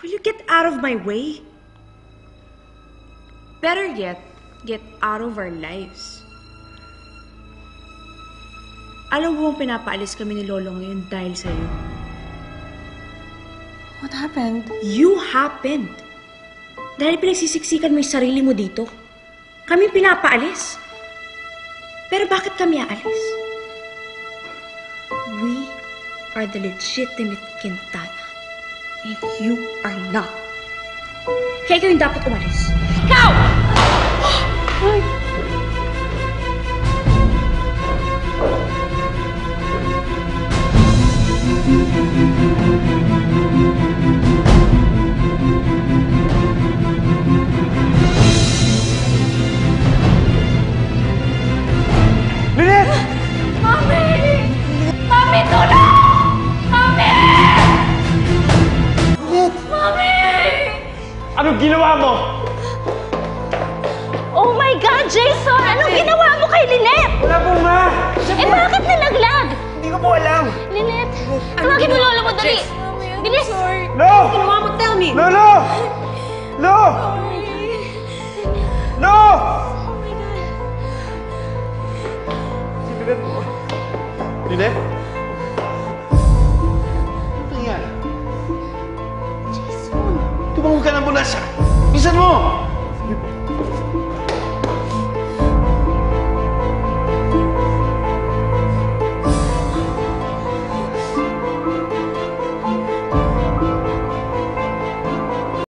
Will you get out of my way? Better yet, get out of our lives. Alam mo bang pinapaalis kami ni Lolo ngayon dahil sa'yo? What happened? You happened. Dahil pinagsisiksikan mo yung sarili mo dito. Kami pinapaalis. Pero bakit kami aalis? We are the legitimate Quintana. And you are not. Kaya ikaw yung dapat umalis. Ikaw! Ay! Lynette! Mami! Mami, tulong! Mami! Lynette! Mami! Anong ginawa mo? Oh my God, Jason! Anong ginawa mo kay Lynette? Wala pong ma! Eh bakit nalaglag? Hindi ko po alam! Lynette, tawagin mo lolo mo, dali! Bilis! No! Ginawa mo, tell me! No, no! No! No! Oh my God. Si Lynette po. Lynette? Ano nangyari? Jason! Tumawag ka ng ambulansya! Bisan mo!